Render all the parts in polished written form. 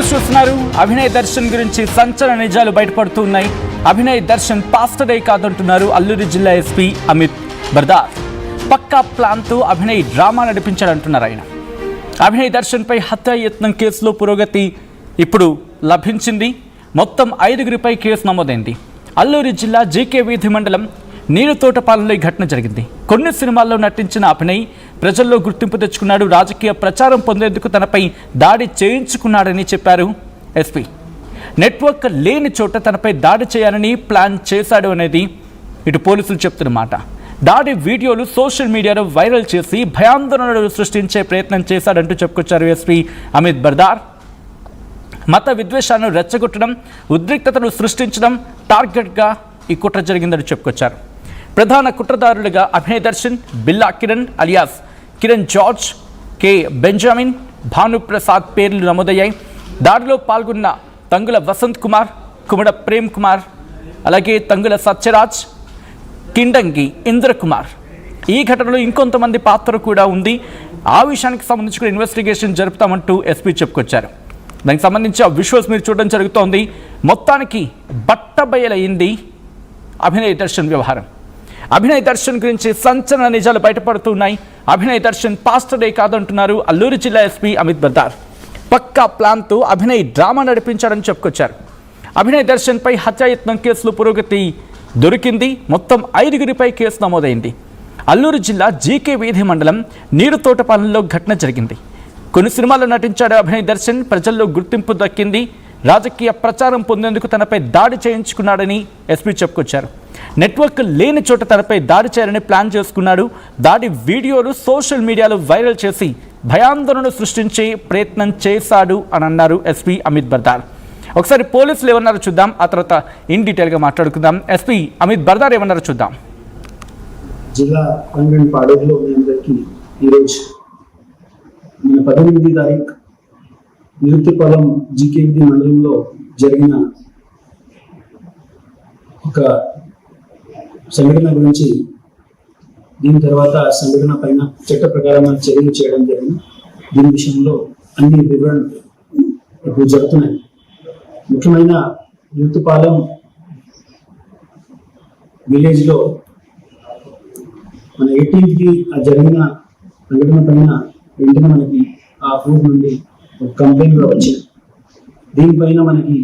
News చూస్తున్నారు. అభినయ్ దర్శన్ గురించి సంచలన నిజాలు బయటపడుతూ ఉన్నాయి. అభినయ్ దర్శన్ పాస్టరే కాదంటున్నారు అల్లూరి జిల్లా ఎస్పీ అమిత్ బర్దార్. పక్కా ప్లాన్తో అభినయ్ డ్రామా నడిపించాడంటున్నారు ఆయన. అభినయ్ దర్శన్ పై హత్యాయత్నం కేసులో పురోగతి ఇప్పుడు లభించింది. మొత్తం 5గురిపై కేసు నమోదైంది. అల్లూరి జిల్లా జీకే వీధి మండలం నీరుతోటపాలెంలో ఈ ఘటన జరిగింది. కొన్ని సినిమాల్లో నటించిన అభినయ్ ప్రజల్లో గుర్తింపు తెచ్చుకున్నాడు. రాజకీయ ప్రచారం పొందేందుకు తనపై దాడి చేయించుకున్నాడని చెప్పారు ఎస్పీ. నెట్వర్క్ లేని చోట తనపై దాడి చేయాలని ప్లాన్ చేశాడు అనేది ఇటు పోలీసులు చెప్తున్నమాట. దాడి వీడియోలు సోషల్ మీడియాలో వైరల్ చేసి భయాందోళనలు సృష్టించే ప్రయత్నం చేశాడంటూ చెప్పుకొచ్చారు ఎస్పీ అమిత్ బర్దార్. మత విద్వేషాలను రెచ్చగొట్టడం, ఉద్రిక్తతను సృష్టించడం టార్గెట్గా ఈ కుట్ర జరిగిందని చెప్పుకొచ్చారు. ప్రధాన కుట్రదారులుగా అభినయ్ దర్శన్, బిల్లా Kiran alias Kiran George, K Benjamin, Bhanuprasad పేర్లు నమోదయ్యాయి. దాడిలో పాల్గొన్న తంగుల వసంత్ కుమార్, కుమడ ప్రేమ్ కుమార్, అలాగే తంగుల సత్యరాజ్, కిండంగి ఇంద్రకుమార్. ఈ ఘటనలో ఇంకొంతమంది పాత్ర కూడా ఉంది. ఆ విషయానికి సంబంధించి కూడా ఇన్వెస్టిగేషన్ జరుపుతామంటూ ఎస్పీ చెప్పుకొచ్చారు. దానికి సంబంధించి ఆ విజువల్స్ మీరు చూడడం జరుగుతోంది. మొత్తానికి బట్టబయలైంది అభినయ్ దర్శన్ వ్యవహారం. అభినయ్ దర్శన్ గురించి సంచలన నిజాలు బయటపడుతున్నాయి. అభినయ్ దర్శన్ పాస్టరే కాదంటున్నారు అల్లూరి జిల్లా ఎస్పీ అమిత్ బర్దార్. పక్కా ప్లాన్తో అభినయ్ డ్రామా నడిపించాడని చెప్పుకొచ్చారు. అభినయ్ దర్శన్ పై హత్యాయత్నం కేసులో పురోగతి దొరికింది. మొత్తం 5గురిపై కేసు నమోదైంది. అల్లూరు జిల్లా జీకే వీధి మండలం నీరుతోటపాలెంలో ఘటన జరిగింది. కొన్ని సినిమాల్లో నటించాడు అభినయ్ దర్శన్. ప్రజల్లో గుర్తింపు దక్కింది. రాజకీయ ప్రచారం పొందేందుకు తనపై దాడి చేయించుకున్నాడని ఎస్పీ చెప్పుకొచ్చారు. నెట్వర్క్ లేని చోట తనపై దాడి చేయాలని ప్లాన్ చేసుకున్నాడు. దాడి వీడియోలు సోషల్ మీడియాలో వైరల్ చేసి భయాందోళన సృష్టించే ప్రయత్నం చేశాడు అని అన్నారు ఎస్పీ అమిత్ బర్దార్. ఒకసారి పోలీసులు ఏమన్నారో చూద్దాం, ఆ తర్వాత ఇన్ డీటెయిల్గా మాట్లాడుకుందాం. ఎస్పీ అమిత్ బర్దార్ ఏమన్నారో చూద్దాం. జిల్లా కంగన్ పాడేరులో అందరికీ ఈరోజు 18 తారీఖు నిరుతిపాలెం జీకేవి మండలంలో జరిగిన ఒక సంఘటన గురించి, దీని తర్వాత సంఘటన పైన చట్ట ప్రకారమైన చర్యలు చేయడం జరిగింది. దీని విషయంలో అన్ని వివరణలు ఇప్పుడు జరుగుతున్నాయి. ముఖ్యమైన నిరుతిపాలెం విలేజ్లో మన 18కి జరిగిన సంఘటన పైన వెంటనే మనకి ఆ ఊరు నుండి ఒక కంప్లైంట్ కూడా వచ్చింది. దీనిపైన మనకి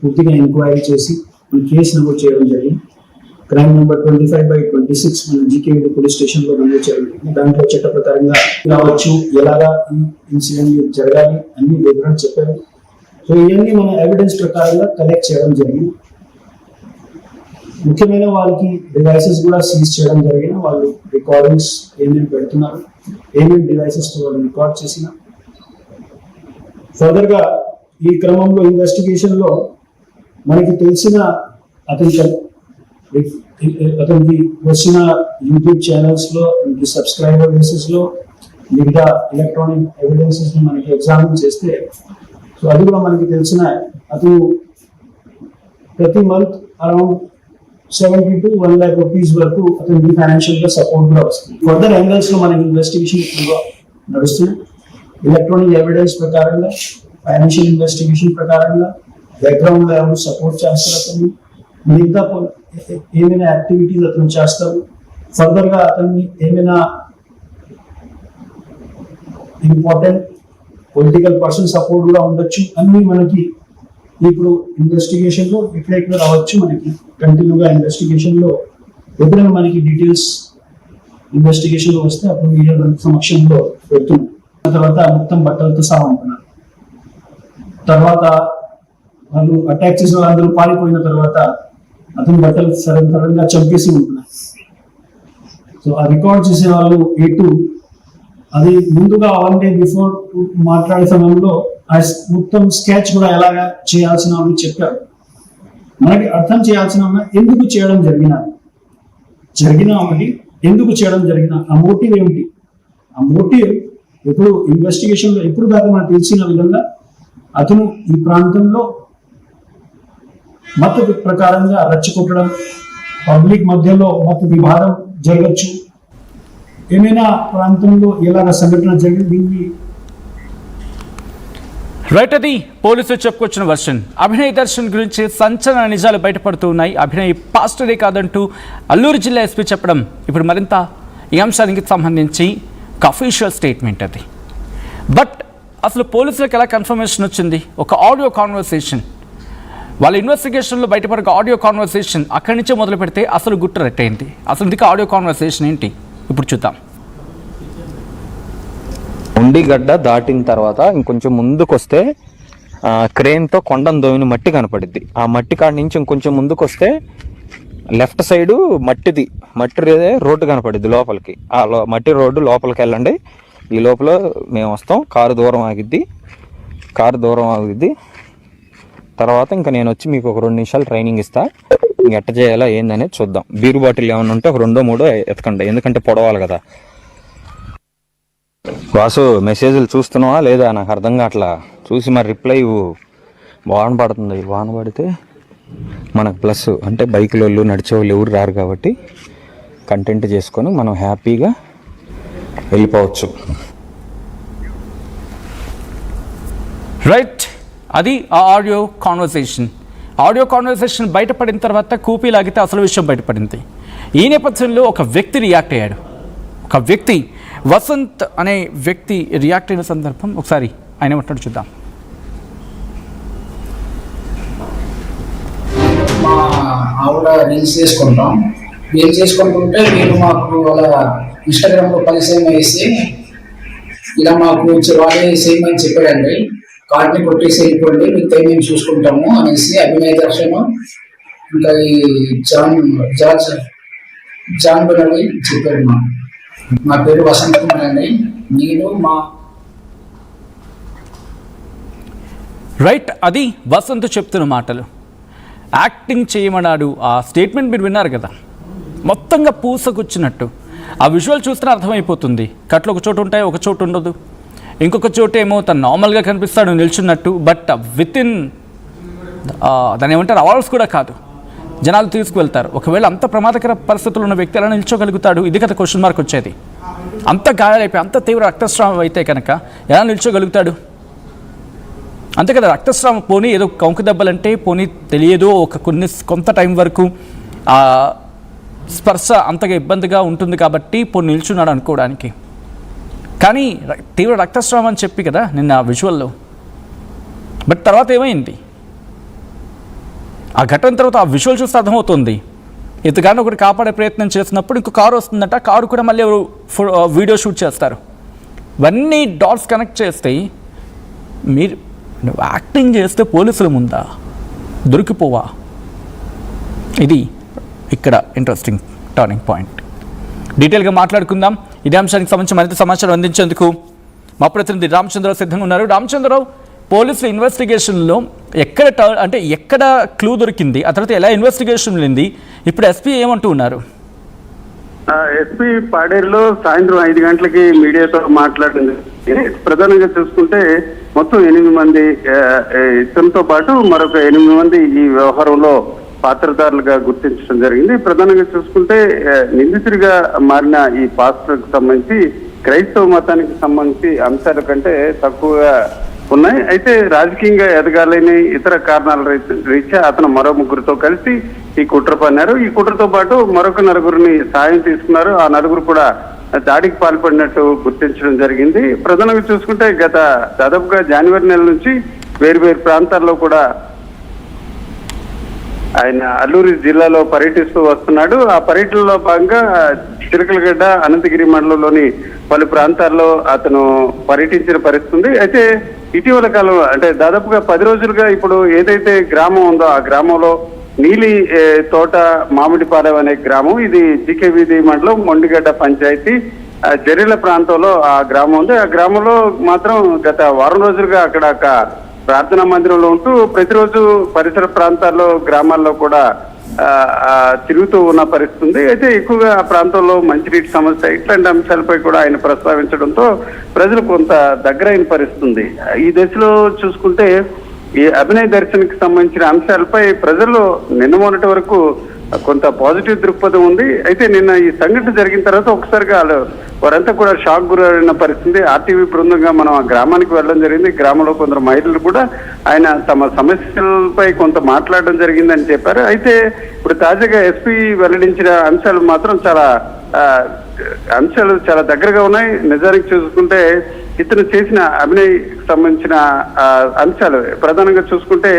పూర్తిగా ఎంక్వైరీ చేసి మన కేసు నమోదు చేయడం జరిగింది. క్రైమ్ నెంబర్ 25/26 మన జీకేవి పోలీస్ స్టేషన్లో నమోదు చేయడం జరిగింది. దాంట్లో చట్ట ప్రకారంగా రావచ్చు, ఎలాగా ఈ ఇన్సిడెంట్ జరగాలి అన్ని వివరాలు చెప్పారు. సో ఇవన్నీ మన ఎవిడెన్స్ ప్రకారంగా కలెక్ట్ చేయడం జరిగింది. ముఖ్యమైన వాళ్ళకి డివైసెస్ కూడా సీజ్ చేయడం జరిగిన, వాళ్ళు రికార్డింగ్స్ ఏమేమి పెడుతున్నారు, ఏమేమి డివైసెస్ వాళ్ళు రికార్డ్ చేసిన. ఫర్దర్గా ఈ క్రమంలో ఇన్వెస్టిగేషన్ లో మనకి తెలిసిన అతనికి వచ్చిన యూట్యూబ్ ఛానల్స్ లో, సబ్స్క్రైబర్ బేసిస్ లో మిగతా ఎలక్ట్రానిక్ ఎవిడెన్సెస్ ని మనకి ఎగ్జామిన్ చేస్తే, సో అది కూడా మనకి తెలిసిన అతను ప్రతి month around 70 to 1 lakh rupees వరకు అతనికి ఫైనాన్షియల్ గా సపోర్ట్ కూడా వస్తుంది. ఫర్దర్ యాంగిల్స్ లో మనకి ఇన్వెస్టిగేషన్ నడుస్తుంది. ఎలక్ట్రానిక్ ఎవిడెన్స్ ప్రకారంగా, ఫైనాన్షియల్ ఇన్వెస్టిగేషన్ ప్రకారంగా, బ్యాక్గ్రౌండ్ లో ఎవరు సపోర్ట్ చేస్తారు, అతన్ని మిగతా ఏమైనా యాక్టివిటీస్ అతను చేస్తారు, ఫర్దర్ గా అతన్ని ఏమైనా ఇంపార్టెంట్ పొలిటికల్ పర్సన్ సపోర్ట్ కూడా ఉండొచ్చు. అన్ని మనకి ఇప్పుడు ఇన్వెస్టిగేషన్ లో ఎక్కడెక్కడ రావచ్చు. మనకి కంటిన్యూగా ఇన్వెస్టిగేషన్ లో ఎప్పుడైనా మనకి డీటెయిల్స్ ఇన్వెస్టిగేషన్ లో వస్తే అప్పుడు మీడియా సమక్షంలో పెడుతున్నాం. తర్వాత మొత్తం బట్టలతో సహా ఉంటున్నారు. తర్వాత వాళ్ళు అటాక్ చేసిన వాళ్ళందరూ పారిపోయిన తర్వాత అతని బట్టలు సడన్గా చంపేసి ఉంటున్నారు. సో ఆ రికార్డ్ చేసే వాళ్ళు అది ముందుగా 1 day బిఫోర్ మాట్లాడే సమయంలో ఆ మొత్తం స్కెచ్ కూడా ఎలాగా చేయాల్సిన వాళ్ళు చెప్పారు. మనకి అర్థం చేయాల్సిన ఎందుకు చేయడం జరిగిన ఒకటి, ఎందుకు చేయడం జరిగిన ఆ మోటివ్ ఏమిటి, ఆ మోటివ్ ఎప్పుడు ఇన్వెస్టిగేషన్ లో ఎప్పుడు దాకా మనకు తెలిసిన విధంగా అతను ఈ ప్రాంతంలో మత ప్రకారంగా రెచ్చగొట్టడం, పబ్లిక్ మధ్యలో మత వివాదం జరగచ్చు, ఏమైనా ప్రాంతంలో ఎలాగ సంఘటన జరిగింది. రైట్, అది పోలీసులు చెప్పుకొచ్చిన వర్షన్. అభినయ్ దర్శన్ గురించి సంచలన నిజాలు బయటపడుతూ ఉన్నాయి. అభినయ్ పాస్టరే కాదంటూ అల్లూరు జిల్లా ఎస్పీ చెప్పడం ఇప్పుడు మరింత ఈ అంశానికి సంబంధించి ఒక అఫీషియల్ స్టేట్మెంట్ అది. బట్ అసలు పోలీసులకు ఎలా కన్ఫర్మేషన్ వచ్చింది? ఒక ఆడియో కాన్వర్సేషన్, వాళ్ళ ఇన్వెస్టిగేషన్లో బయటపడే ఆడియో కాన్వర్సేషన్ అక్కడి నుంచే మొదలు పెడితే అసలు గుట్టు రెట్టయింది. అసలు ఇందుకు ఆడియో కాన్వర్సేషన్ ఏంటి ఇప్పుడు చూద్దాం. ఉండిగడ్డ దాటిన తర్వాత ఇంకొంచెం ముందుకు వస్తే క్రేన్తో కొండను దోవిన మట్టి కనపడిద్ది. ఆ మట్టి కాడి నుంచి ఇంకొంచెం ముందుకు వస్తే లెఫ్ట్ సైడు మట్టి రోడ్డు కనపడిద్ది లోపలికి. ఆ మట్టి రోడ్డు లోపలికి వెళ్ళండి. ఈ లోపల మేము వస్తాం. కారు దూరం ఆగిద్ది. తర్వాత ఇంకా నేను వచ్చి మీకు ఒక 2 నిమిషాలు ట్రైనింగ్ ఇస్తా. ఇంక ఎట్ట చేయాలా ఏందనేది చూద్దాం. బీరు బాటిల్ ఏమైనా ఉంటే ఒక 2-3 ఎతకండి, ఎందుకంటే పొడవాలి కదా. వాసు, మెసేజ్లు చూస్తున్నావా లేదా? నాకు అర్థం కావట్లా. చూసి మరి రిప్లై వాన పడుతుంది. వాన పడితే మనకు ప్లస్, అంటే బైకుల వాళ్ళు నడిచే వాళ్ళు ఎవరు రారు కాబట్టి కంటెంట్ చేసుకొని మనం హ్యాపీగా వెళ్ళిపోవచ్చు. రైట్, అది ఆ ఆడియో కాన్వర్సేషన్ బయటపడిన తర్వాత కూపీ లాగితే అసలు విషయం బయటపడింది. ఈ నేపథ్యంలో ఒక వ్యక్తి రియాక్ట్ అయ్యాడు. వసంత్ అనే వ్యక్తి రియాక్ట్ అయిన సందర్భం ఒకసారి ఆయన ఏమంటాడు చూద్దాం. మా ఆవిడ రీల్స్ చేసుకుంటుంటే మీరు మాకు అలా ఇన్స్టాగ్రామ్లో పరిచయం వేసి ఇలా మాకు వాళ్ళే చేయమని చెప్పాడండి. కార్డ్ని కొట్టేసి వెళ్ళిపోండి, మీకు మేము చూసుకుంటాము అనేసి అభినయ్ దర్శన్ ఇంకా ఈ జాన్ బెనడి చెప్పాడు. నా పేరు వసంత్ కుమార్ అండి. రైట్, అది వసంత్ చెప్తున్న మాటలు. యాక్టింగ్ చేయమన్నాడు. ఆ స్టేట్మెంట్ మీరు విన్నారు కదా, మొత్తంగా పూసకొచ్చినట్టు. ఆ విజువల్ చూస్తే అర్థమైపోతుంది. కట్లు ఒక చోటు ఉంటాయి, ఒక చోటు ఉండదు. ఇంకొక చోటు ఏమో తను నార్మల్గా కనిపిస్తాడు నిల్చున్నట్టు. బట్ విత్ ఇన్ దాని ఏమంటారు, అవర్స్ కూడా కాదు, జనాలు తీసుకువెళ్తారు. ఒకవేళ అంత ప్రమాదకర పరిస్థితుల్లో ఉన్న వ్యక్తి ఎలా నిల్చోగలుగుతాడు? ఇది కదా క్వశ్చన్ మార్క్ వచ్చేది. అంత గాయాలైపోయి అంత తీవ్ర రక్తస్రావం అయితే కనుక ఎలా నిల్చోగలుగుతాడు? అంతే కదా, రక్తస్రావం పోనీ ఏదో కంకు దెబ్బలంటే పోనీ తెలియదు, కొంత టైం వరకు ఆ స్పర్శ అంతగా ఇబ్బందిగా ఉంటుంది కాబట్టి పోనీ నిల్చున్నాడు అనుకోవడానికి. కానీ తీవ్ర రక్తస్రావం అని చెప్పి కదా నిన్న ఆ విజువల్లో. బట్ తర్వాత ఏమైంది? ఆ ఘటన తర్వాత ఆ విజువల్ చూస్తే అర్థమవుతుంది. ఇతగాని ఒకటి కాపాడే ప్రయత్నం చేసినప్పుడు ఇంకో కారు వస్తుందట. కారు కూడా మళ్ళీ ఎవరు వీడియో షూట్ చేస్తారు. ఇవన్నీ డాట్స్ కనెక్ట్ చేస్తే మీరు యాక్టింగ్ చేస్తే పోలీసుల ముందా దొరికిపోవా? ఇది ఇక్కడ ఇంట్రెస్టింగ్ టర్నింగ్ పాయింట్. డీటెయిల్గా మాట్లాడుకుందాం. ఇదే అంశానికి సంబంధించి మరింత సమాచారం అందించేందుకు మా ప్రతినిధి రామచంద్రరావు సిద్ధంగా ఉన్నారు. రామచంద్రరావు, పోలీసుల ఇన్వెస్టిగేషన్లో ఎక్కడ క్లూ దొరికింది? ఆ తర్వాత ఎలా ఇన్వెస్టిగేషన్ వెళ్ళింది? ఇప్పుడు ఎస్పీ ఏమంటూ ఉన్నారు? ఎస్పీ పాడేరులో సాయంత్రం 5 గంటలకి మీడియాతో మాట్లాడింది. ప్రధానంగా చూసుకుంటే మొత్తం 8 మంది, ఇతనితో పాటు మరొక 8 మంది ఈ వ్యవహారంలో పాత్రధారులుగా గుర్తించడం జరిగింది. ప్రధానంగా చూసుకుంటే నిందితుడిగా మారిన ఈ పాస్టర్కు సంబంధించి క్రైస్తవ మతానికి సంబంధించి అంశాల కంటే తక్కువగా ఉన్నాయి. అయితే రాజకీయంగా ఎదగాలని ఇతర కారణాల రీత్యా అతను మరో 3గురితో కలిసి ఈ కుట్ర పన్నారు. ఈ కుట్రతో పాటు మరొక 9గురిని సాయం తీసుకున్నారు. ఆ 9గురు కూడా దాడికి పాల్పడినట్టు గుర్తించడం జరిగింది. ప్రధానంగా చూసుకుంటే దాదాపుగా జనవరి నెల నుంచి వేరు ప్రాంతాల్లో కూడా ఆయన అల్లూరు జిల్లాలో పర్యటిస్తూ వస్తున్నాడు. ఆ పర్యటనలో భాగంగా చిలకలగడ్డ, అనంతగిరి మండలంలోని పలు ప్రాంతాల్లో అతను పర్యటించిన పరిస్థితి ఉంది. అయితే ఇటీవల కాలం అంటే దాదాపుగా 10 రోజులుగా ఇప్పుడు ఏదైతే గ్రామం ఉందో ఆ గ్రామంలో నీలి తోట మామిడిపాలెం అనే గ్రామం, ఇది జీకే వీధి మండలం మొండిగడ్డ పంచాయతీ జరీల ప్రాంతంలో ఆ గ్రామం ఉంది. ఆ గ్రామంలో మాత్రం గత వారం రోజులుగా అక్కడ ఒక ప్రార్థనా మందిరంలో ఉంటూ ప్రతిరోజు పరిసర ప్రాంతాల్లో గ్రామాల్లో కూడా తిరుగుతూ ఉన్న పరిస్థితి ఉంది. అయితే ఎక్కువగా ఆ ప్రాంతంలో మంచినీటి సమస్య ఇట్లాంటి అంశాలపై కూడా ఆయన ప్రస్తావించడంతో ప్రజలు కొంత దగ్గరైన పరిస్థితి ఉంది. ఈ దశలో చూసుకుంటే ఈ అభినయ్ దర్శన్కి సంబంధించిన అంశాలపై ప్రజల్లో నిన్న మొన్నటి వరకు కొంత పాజిటివ్ దృక్పథం ఉంది. అయితే నిన్న ఈ సంఘటన జరిగిన తర్వాత ఒకసారిగా వారంతా కూడా షాక్ గురైన పరిస్థితి. ఆర్టీవీ బృందంగా మనం ఆ గ్రామానికి వెళ్ళడం జరిగింది. గ్రామంలో కొందరు మహిళలు కూడా ఆయన తమ సమస్యలపై కొంత మాట్లాడడం జరిగిందని చెప్పారు. అయితే ఇప్పుడు తాజాగా ఎస్పీ వెల్లడించిన అంశాలు మాత్రం అంశాలు చాలా దగ్గరగా ఉన్నాయి. నిజానికి చూసుకుంటే ఇతను చేసిన అభినయ్ సంబంధించిన అంశాలు ప్రధానంగా చూసుకుంటే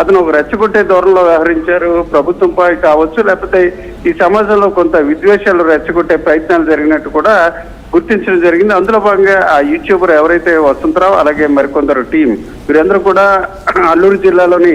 అతను ఒక రెచ్చగొట్టే ధోరణిలో వ్యవహరించారు. ప్రభుత్వంపై కావచ్చు, లేకపోతే ఈ సమాజంలో కొంత విద్వేషాలు రెచ్చగొట్టే ప్రయత్నాలు జరిగినట్టు కూడా గుర్తించడం జరిగింది. అందులో భాగంగా ఆ యూట్యూబర్ ఎవరైతే వసంతరావు అలాగే మరికొందరు టీం వీరందరూ కూడా అల్లూరు జిల్లాలోని